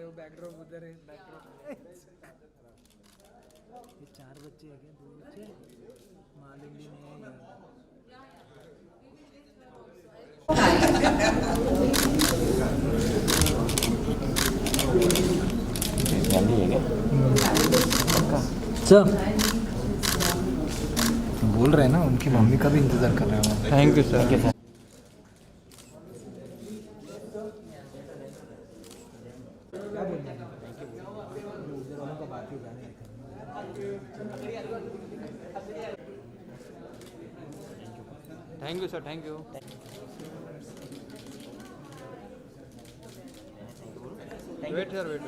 रहे हो, बैकड्रॉप उधर है, बैकड्रॉप। ये 4 बच्चे हैं क्या? 2 बच्चे मालिंदी में सर बोल रहे हैं ना, उनकी मम्मी का भी इंतजार कर रहे हो। Thank you sir. क्या बोलना है? उधर वालों का बात ही जाने thank you sir, thank you. Wait sir, wait.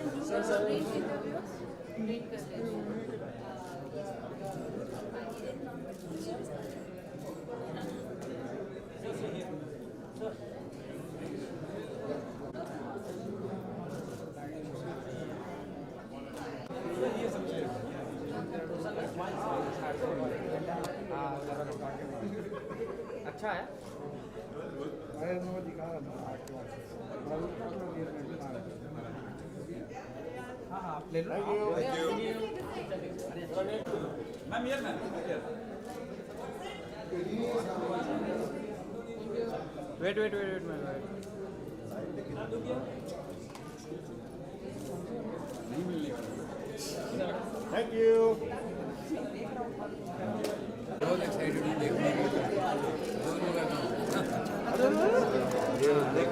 अच्छा है। हाँ हाँ, आप ले लो। मैम ये ma'am wait wait wait wait ma'am wait. Thank you. बहुत एक्साइटेड हूँ देखने के लिए।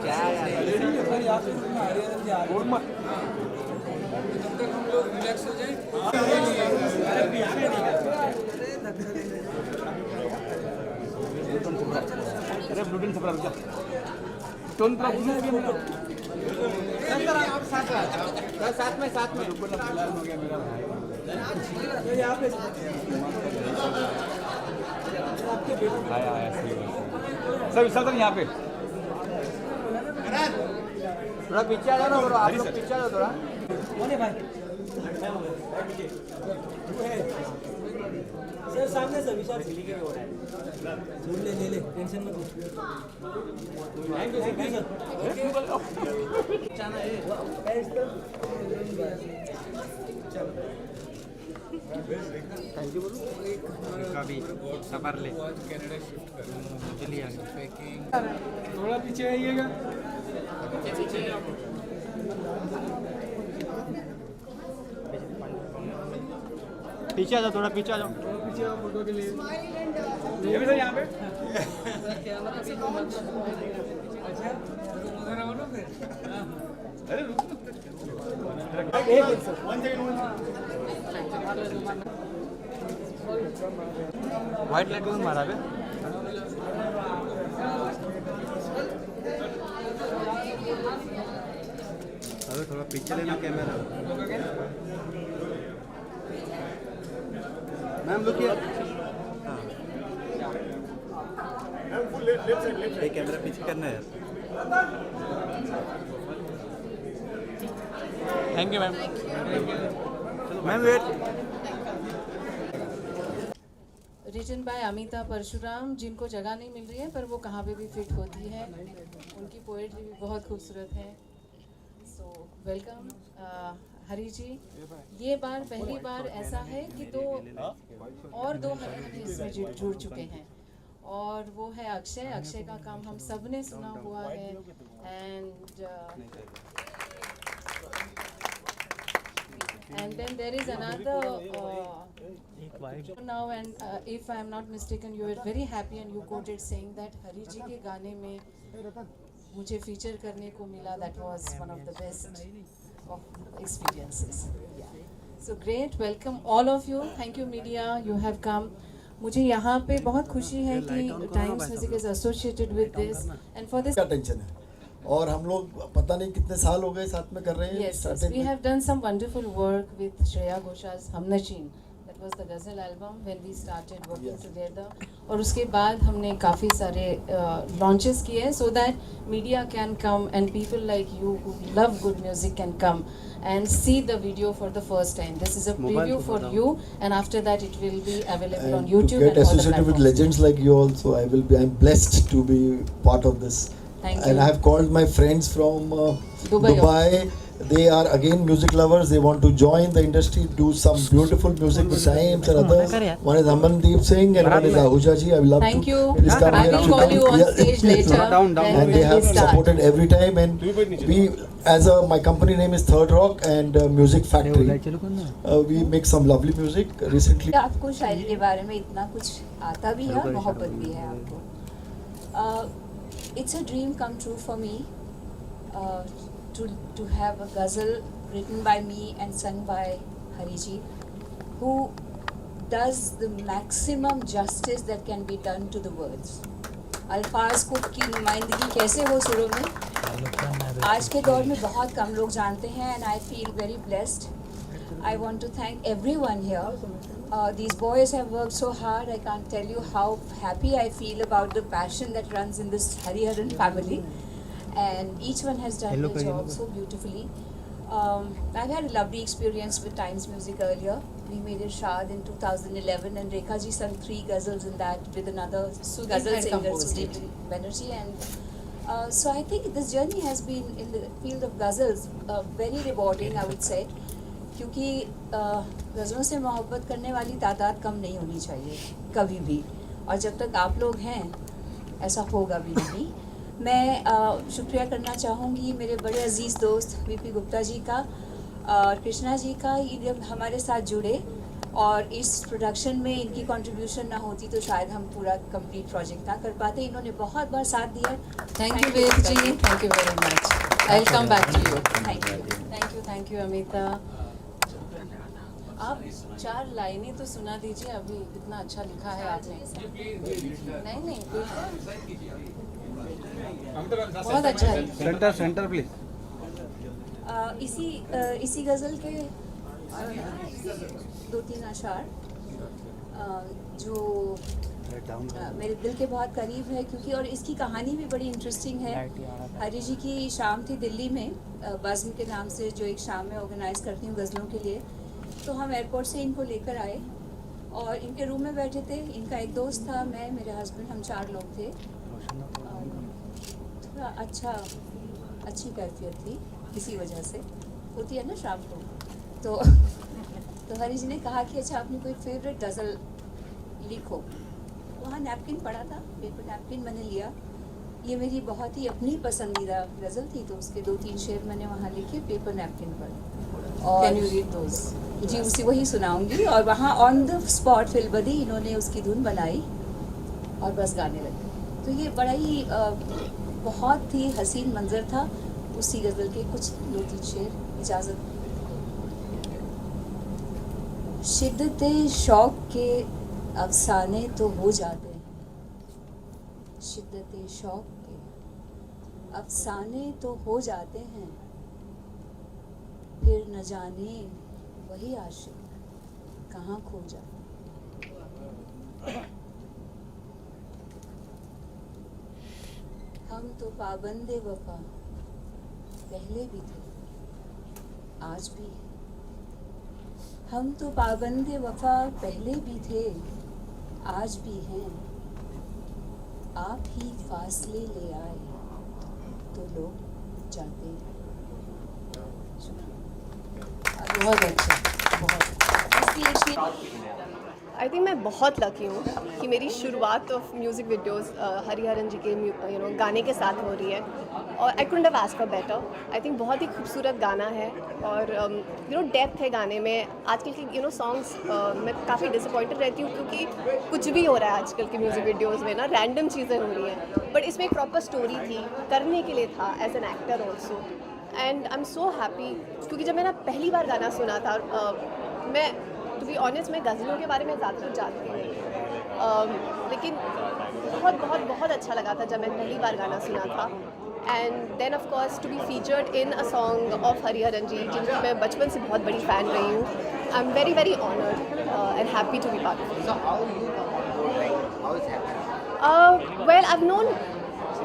क्या यार, जब तक हम लोग रिलैक्स हो जाए। अरे ब्लूटूथ छपरा रुक जा। टोन पूरा बुझ गया। सर आप साथ में रुको ना, फिलहाल हो गया मेरा भाई। यहाँ पे आया सर सर यहाँ पे थोड़ा पीछे आ जाओ ना ब्रो, आप लोग पीछे आ जाओ थोड़ा। कौन है भाई? सर सामने से विशाल से लिखे हो रहा है। ले ले ले, टेंशन मत लो। Thank you sir. जाना है। थैंक यू बोलो। कभी सफर ले कनाडा शिफ्ट कर चलिए पैकिंग। थोड़ा पीछे आइएगा। पीछे आ जाओ, थोड़ा पीछे आ जाओ। पीछे आओ फोटो के लिए। ये भी सर यहाँ पे। अच्छा उधर आओ ना फिर। अरे रुको व्हाइट लाइट क्यों मारा बे? अरे थोड़ा पीछे लेना कैमरा। Ma'am look here. ये कैमरा पीछे करना है। Thank you ma'am. Ma'am wait. Written by Amita Parshuram, जिनको जगह नहीं मिल रही है पर वो कहाँ पे भी फिट होती है। उनकी पोएट्री भी बहुत खूबसूरत है। सो वेलकम हरी जी। ये बार पहली बार ऐसा है कि दो हरी इसमें जुड़ चुके हैं और वो है अक्षय का काम हम सब ने सुना हुआ है। And then there is another now and if I am not mistaken you were very happy and you quoted saying that Hari ji के गाने में मुझे feature करने को मिला. That was one of the best of experiences. Yeah. So great, welcome all of you. Thank you media, you have come. मुझे यहाँ पे बहुत खुशी है कि Times Music is associated with this and for this. क्या टेंशन है और हम लोग पता नहीं कितने साल हो गए साथ में कर रहे हैं। Yes, yes. We have done some wonderful work with Shreya Ghoshal's Hamnashin. That was the ghazal album when we started working together. और उसके बाद हमने काफ़ी सारे launches किए so that media can come and people like you who love good music can come and see the video for the first time. This is a preview for you and after that it will be available on YouTube to get and all the associated with platforms. legends like you also, I'm blessed to be part of this. Thank And you. I have called my friends from Dubai they are again music lovers. They want to join the industry, do some beautiful music with Times and others. One is Amandeep Singh and one is Ahuja ji. I will love Thank to you. please come I here. will to call come. you on Yeah. stage later. Down. when And they we have start. supported every time, and we, as a, my company name is Third Rock and Music Factory. We make some lovely music recently. आपको शायरी के बारे में इतना कुछ आता भी है और मोहब्बत भी है आपको. It's a dream come true for me to have a ghazal written by me and sung by Hariji, who does the maximum justice that can be done to the words. अल्फाज को की नुमाइंदगी कैसे हो सुरों में आज के दौर में बहुत कम लोग जानते हैं, and I feel very blessed. I want to thank everyone here. These boys have worked so hard. I can't tell you how happy I feel about the passion that runs in this Hariharan family, and each one has done their job so beautifully. I've had a lovely experience with Times Music earlier. We made Irshad in 2011, and Rekha ji sung 3 ghazals in that with another ghazal singer, Sudip Banerjee. And so I think this journey has been in the field of ghazals very rewarding, I would say. क्योंकि गज़लों से मोहब्बत करने वाली तादाद कम नहीं होनी चाहिए कभी भी, और जब तक आप लोग हैं ऐसा होगा भी नहीं. मैं शुक्रिया करना चाहूँगी मेरे बड़े अजीज़ दोस्त वीपी गुप्ता जी का और कृष्णा जी का. ये जब हमारे साथ जुड़े और इस प्रोडक्शन में इनकी कंट्रीब्यूशन ना होती तो शायद हम पूरा कंप्लीट प्रोजेक्ट ना कर पाते. इन्होंने बहुत बार साथ दिया. Thank you, Ved ji. Thank you very much. I'll come back to you. Thank you. Amita. आप 4 लाइनें तो सुना दीजिए अभी, इतना अच्छा लिखा है आपने. नहीं बहुत अच्छा है. Centre please. इसी गज़ल के 2-3 अशार जो मेरे दिल के बहुत करीब है, क्योंकि और इसकी कहानी भी बड़ी इंटरेस्टिंग है. हरी जी की शाम थी दिल्ली में, बज़्म के नाम से जो एक शाम में ऑर्गेनाइज़ करती हूँ गज़लों के लिए. तो हम एयरपोर्ट से इनको लेकर आए और इनके रूम में बैठे थे. इनका एक दोस्त था, मैं, मेरे हस्बैंड, हम 4 लोग थे. थोड़ा अच्छी कैफियत थी, इसी वजह से होती है ना शाम को. तो हरी जी ने कहा कि अच्छा अपनी कोई फेवरेट गज़ल लिखो. वहाँ नैपकिन पड़ा था, पेपर नैपकिन मैंने लिया. ये मेरी बहुत ही अपनी पसंदीदा गज़ल थी, तो उसके 2-3 शेर मैंने वहाँ लिखे पेपर नैपकिन पर. और Can you read those? जी उसी वही सुनाऊंगी. और वहाँ ऑन द स्पॉट फिलबदी इन्होंने उसकी धुन बनाई और बस गाने लगे. तो ये बड़ा ही बहुत ही हसीन मंजर था. उसी गज़ल के कुछ 2-3 शेर इजाज़त. शिद्दत शौक़ के अफसाने तो हो जाते हैं, शिद्दत शौक़ के अफसाने तो हो जाते हैं, फिर न जाने वही आशिक कहाँ खो जाते. हम तो पाबंदे वफा पहले भी थे, आज भी हैं. हम तो पाबंदे वफा पहले भी थे, आज भी हैं. आप ही फासले ले आए तो लोग जाते हैं. बहुत अच्छा, बहुत. आई थिंक मैं बहुत लकी हूँ कि मेरी शुरुआत ऑफ म्यूज़िक वीडियोस हरिहरन जी के गाने के साथ हो रही है, और I couldn't have asked for better. I think बहुत ही खूबसूरत गाना है, और डेप्थ है गाने में. आजकल की सॉन्ग्स मैं काफ़ी डिसअपॉइंटेड रहती हूँ क्योंकि कुछ भी हो रहा है आजकल के म्यूज़िक वीडियोस में ना, रैंडम चीज़ें हो रही हैं. बट इसमें एक प्रॉपर स्टोरी थी, करने के लिए था as an actor also. And I am so happy क्योंकि जब मैंने पहली बार गाना सुना था, मैं टू बी ऑनेस्ट मैं गज़लों के बारे में ज़्यादा कुछ जानती नहीं, लेकिन बहुत बहुत बहुत अच्छा लगा था जब मैंने पहली बार गाना सुना था. And then of course to be featured in a song of Hariharan ji, जिनकी मैं बचपन से बहुत बड़ी फ़ैन रही हूँ. I am very very honoured and happy to be part of it. Well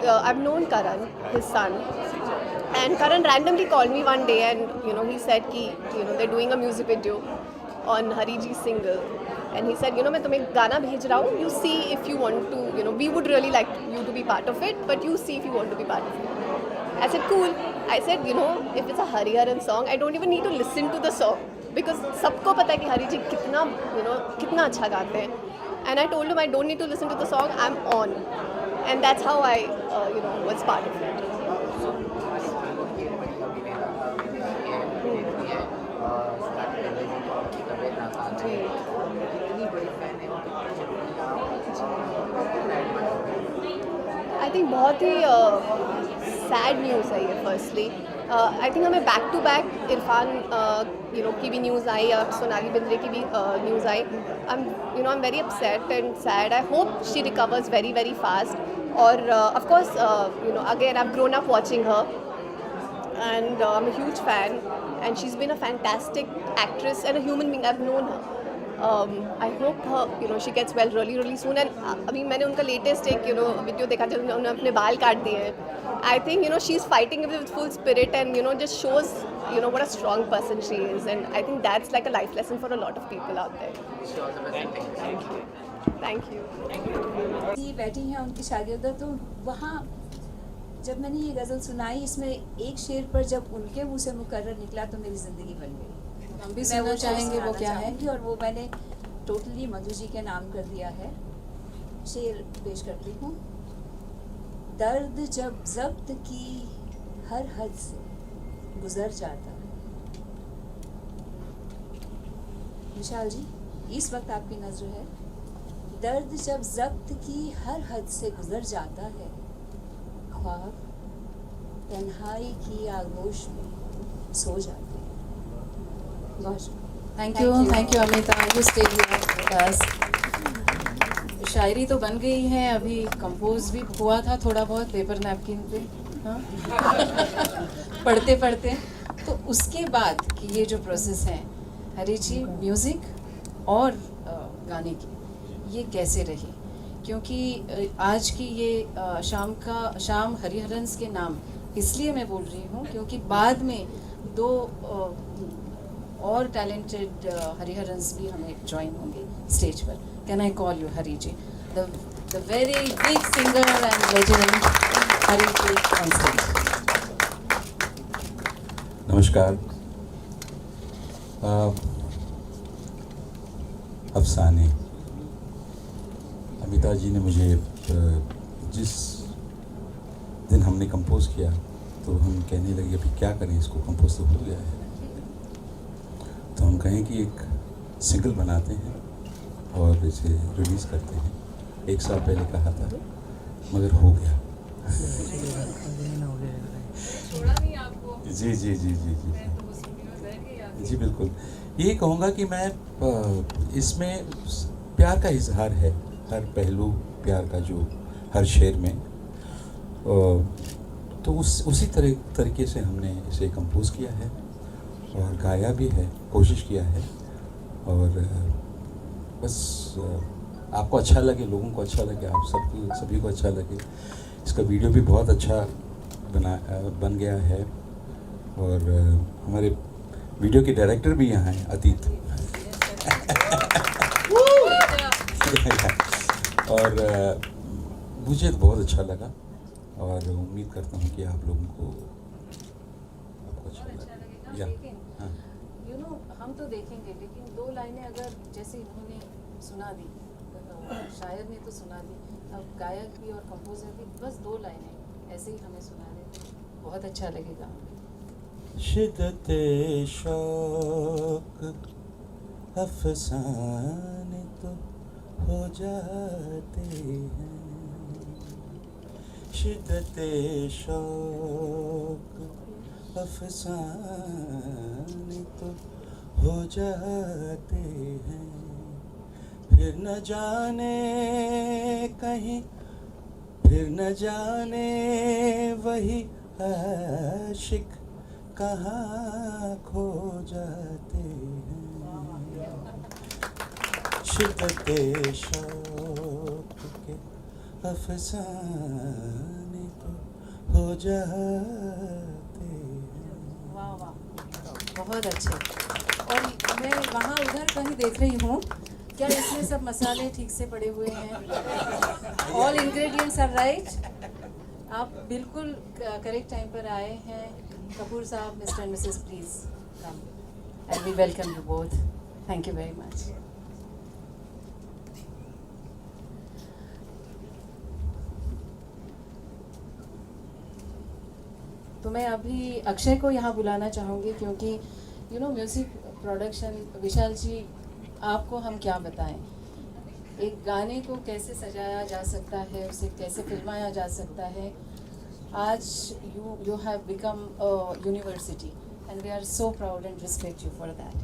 I've known Karan, his son, and Karan randomly called me one day, and he said कि they're doing a music video on Hari Ji's single, and he said मैं तुम्हें गाना भेज रहा हूँ, you see if you want to, we would really like you to be part of it, but you see if you want to be part of it. I said cool. I said, you know, if it's a Hariharan song, I don't even need to listen to the song because सबको पता है कि हरी जी कितना, you know, कितना अच्छा गाते हैं. And I told him I don't need to listen to the song, I'm on. And that's how I, you know, was part of it. I think बहुत ही सैड न्यूज़ है ये. फर्स्टली आई थिंक हमें back to back Irfan you know की भी news आई और सोनाली बिंद्रे की भी न्यूज़ आई. I am very upset and sad. I hope she recovers very very fast. और of course you know again I have grown up watching her and I'm a huge fan, and she's been a fantastic actress and a human being. I've known her. I hope her, you know, she gets well really really soon. And अभी मैंने उनका latest एक, you know, video देखा जब उन्होंने अपने बाल काट दिए हैं. I think, you know, she's fighting with full spirit and, you know, just shows, you know, what a strong person she is. And I think that's like a life lesson for a lot of people out there. Thank you. बैठी हैं उनकी शागिर्दा, तो वहाँ जब मैंने ये गज़ल सुनाई, इसमें एक शेर पर जब उनके मुंह से मुकर्रर निकला तो मेरी ज़िंदगी बन गई. हम भी सुनना चाहेंगे वो क्या है. और वो मैंने टोटली मधु जी के नाम कर दिया है. शेर पेश करती हूँ. दर्द जब ज़ब्त की हर हद से गुज़र जाता है. विशाल जी, इस वक्त आपकी नज़र है. दर्द जब ज़ब्त की हर हद से गुज़र जाता है, ख्वाब तन्हाई की आगोश में सो जाते हैं. Thank you Amita. You stay here with us. शायरी तो बन गई है, अभी कंपोज भी हुआ था थोड़ा बहुत पेपर नैपकिन पे, हाँ पढ़ते पढ़ते. तो उसके बाद कि ये जो प्रोसेस है हरी जी, म्यूज़िक और गाने की, ये कैसे रही? क्योंकि आज की ये शाम हरिहरन्स के नाम इसलिए मैं बोल रही हूँ क्योंकि बाद में दो और टैलेंटेड हरिहरन्स भी हमें ज्वाइन होंगे स्टेज पर. Can I call you Hari ji, the very big singer and legend Hari ji on stage. नमस्कार. अफसाने अमिता जी ने मुझे जिस दिन हमने कंपोज़ किया तो हम कहने लगे अभी क्या करें, इसको कंपोज तो हो गया है, तो हम कहें कि एक सिंगल बनाते हैं और इसे रिलीज़ करते हैं. 1 साल पहले कहा था मगर हो गया. जी जी जी जी जी जी बिल्कुल. ये कहूँगा कि मैं इसमें प्यार का इजहार है, हर पहलू प्यार का जो हर शेर में, तो उसी तरीके से हमने इसे कंपोज़ किया है और गाया भी है, कोशिश किया है. और बस आपको अच्छा लगे, लोगों को अच्छा लगे, आप सभी को अच्छा लगे. इसका वीडियो भी बहुत अच्छा बन गया है. और हमारे वीडियो के डायरेक्टर भी यहाँ हैं, अतीत. और मुझे तो बहुत अच्छा लगा और उम्मीद करता हूँ कि आप लोगों को अच्छा लगेगा. हाँ, यू नो, हम तो देखेंगे, लेकिन 2 लाइनें अगर जैसे इन्होंने सुना दी, शायर ने तो सुना दी, अब गायक भी और कंपोजर भी बस 2 लाइनें ऐसे ही हमें सुना देते, बहुत अच्छा लगेगा. शिद्दते शौक अफसाने तो हो जाते हैं. शिद्दते शौक अफसाने तो हो जाते हैं. फिर न जाने कहीं, फिर न जाने वही आशिक कहाँ खो जाते हैं. शिद्दते शौक के अफसाने तो हो जाते हैं. वाह वाह, बहुत अच्छे. और मैं वहाँ उधर कहीं देख रही हूँ, क्या इसमें सब मसाले ठीक से पड़े हुए हैं? All ingredients are right. आप बिल्कुल करेक्ट टाइम पर आए हैं. Kapoor साहब, Mr. and Mrs. please come and we welcome you both. Thank you very much. तो मैं अभी अक्षय को यहाँ बुलाना चाहूँगी क्योंकि म्यूज़िक प्रोडक्शन, विशाल जी आपको हम क्या बताएं, एक गाने को कैसे सजाया जा सकता है, उसे कैसे फिल्माया जा सकता है. आज you have become a university and we are so proud and respect you for that.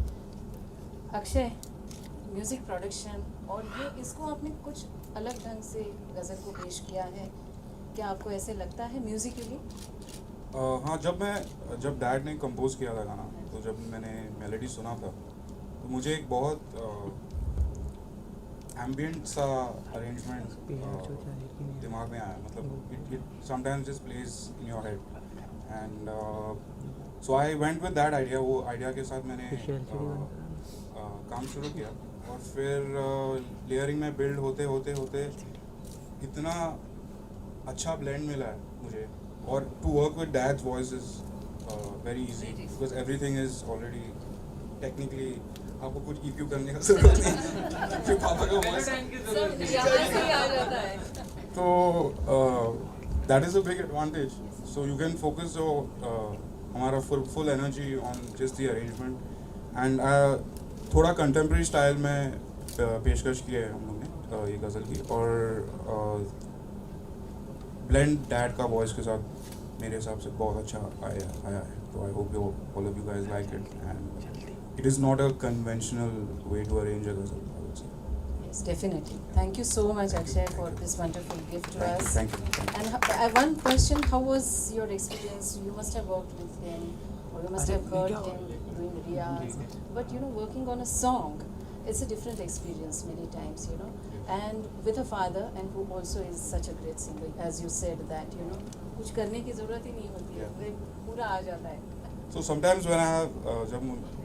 Akshay, music production और ये इसको आपने कुछ अलग ढंग से गज़ल को पेश किया है, क्या आपको ऐसे लगता है म्यूज़िकली? हाँ, जब डैड ने कंपोज किया था गाना, तो जब मैंने मेलोडी सुना था तो मुझे एक बहुत एम्बिएंट सा अरेंजमेंट दिमाग में आया. मतलब it sometimes just plays in your head and so I went with that idea. वो आइडिया के साथ मैंने काम शुरू किया और फिर लेयरिंग में बिल्ड होते होते इतना अच्छा ब्लेंड मिला है मुझे. और to work with dad's voice is very easy because everything is already technically, आपको कुछ EQ करने का जरूरत नहीं. फिर पापा का वॉइस तो that is a big advantage. So you can focus हमारा full energy on just the arrangement. And थोड़ा कंटेम्प्रेरी स्टाइल में पेशकश की है हम लोग ने ये गज़ल की. और ब्लेंड डैड का वॉइस के साथ मेरे हिसाब से बहुत अच्छा आया है. तो I hope all of you guys like it and it is not a conventional way to arrange a ghazal. Yes, definitely. Thank you so much, Akshay, for this wonderful gift to us. Thank you. And one question: how was your experience? You must have worked with him, or you must have heard him doing riyaz. But working on a song, it's a different experience many times. And with a father, and who also is such a great singer, as you said that कुछ करने की ज़रूरत ही नहीं होती है, वो पूरा आ जाता है. So sometimes when I have जब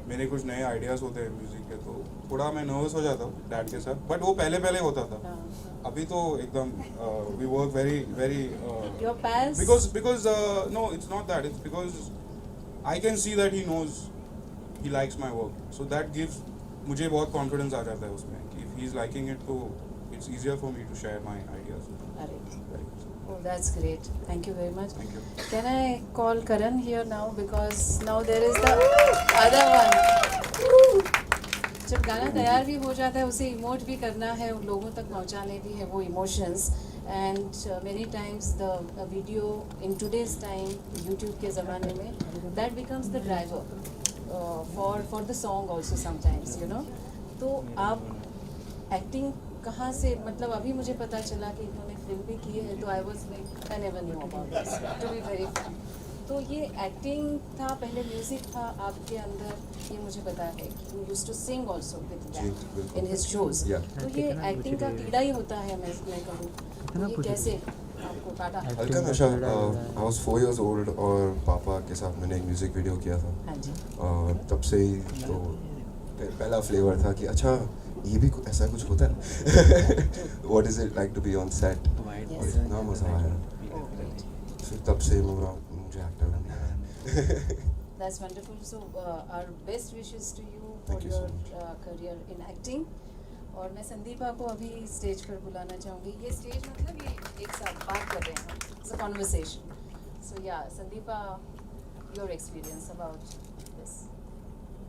मेरे कुछ नए आइडियाज़ होते हैं म्यूज़िक के, तो थोड़ा मैं नर्वस हो जाता हूँ डैड के साथ. बट वो पहले होता था. अभी तो एकदम we work very Your pals? because no, it's not that. It's because I can see that he knows he likes my work. So that gives मुझे बहुत कॉन्फिडेंस आ जाता है उसमें कि if he is liking it, तो it's easier for me to share my ideas. Oh, that's great. Thank you very much. Thank you. Can I call Karan here now, because now there is the other one. जब गाना तैयार भी हो जाता है, उसे emote भी करना है, उन लोगों तक पहुंचाने भी है वो emotions. And many times the video in today's time, YouTube के ज़माने में, that becomes the driver for the song also sometimes, तो आप एक्टिंग कहाँ से, मतलब अभी मुझे पता चला कि इन्होंने फिल्म भी की है, तो I was like I never knew about this, to be very frank. तो ये एक्टिंग था, पहले म्यूज़िक था आपके अंदर, ये मुझे पता है कि you used to sing also with that in his shows. तो ये एक्टिंग का कीड़ा ही होता है, मैं कहूँ. तो ये कैसे आपको काटा? हल्का नशा. आई वाज 4 years old और पापा के साथ मैंने एक म्यूज़िक वीडियो किया था. हाँ जी. तब से ही तो पहला फ्लेवर था कि अच्छा ये भी ऐसा कुछ होता है. What is it like to be on set. और इतना मज़ा आया, फिर तब से मुझे एक्टर बनना है. That's wonderful. So our best wishes to you for Thank you your so career in acting. और मैं संदीपा को अभी स्टेज पर बुलाना चाहूँगी. ये स्टेज मतलब ये एक साथ बात कर रहे हैं, it's a conversation. So yeah, Sandeepa, your experience about this.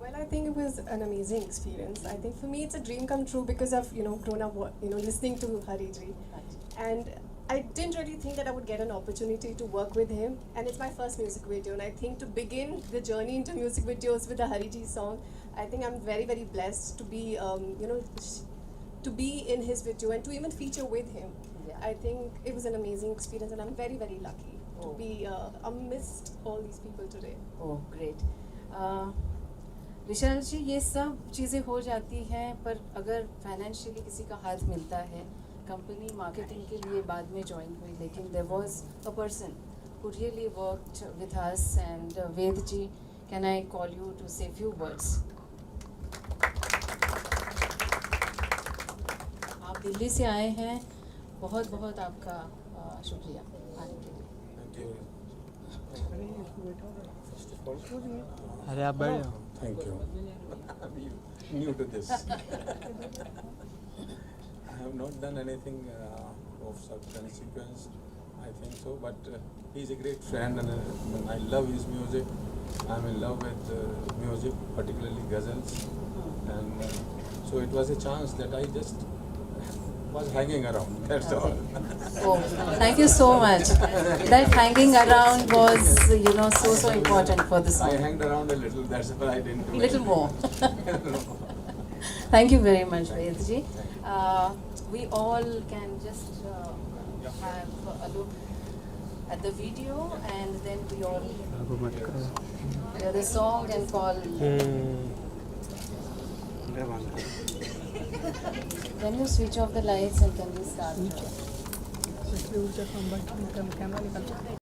Well, I think it was an amazing experience. I think for me it's a dream come true because I've grown up listening to Hariji, and I didn't really think that I would get an opportunity to work with him, and it's my first music video. And I think to begin the journey into music videos with a Hariji song, I think I'm very, very blessed to be to be in his video and to even feature with him. Yeah. I think it was an amazing experience, and I'm very, very lucky to be amidst all these people today. Oh, great. विशाल जी, ये सब चीज़ें हो जाती हैं, पर अगर financially किसी का हाथ मिलता है, कंपनी मार्केटिंग के लिए बाद में ज्वाइन हुई, लेकिन there was a person who really worked with us. And Ved ji, can I call you to say few words? आप दिल्ली से आए हैं, बहुत बहुत आपका शुक्रिया आने के लिए. Thank you. अरे आप बैठ जाओ. Thank you. I'm new to this. I have not done anything of such consequence, I think so. But he's a great friend, and I love his music. I'm in love with music, particularly ghazals, and so it was a chance that I just was hanging around. That's all. Oh, thank you so much. That hanging around was, you know, so important for the I song. hanged around a little. That's why I didn't do Little anything. more. Thank you very much, Vedji. We all can just have a look at the video, and then we all hear the song and call. Can you switch off the lights and can we start?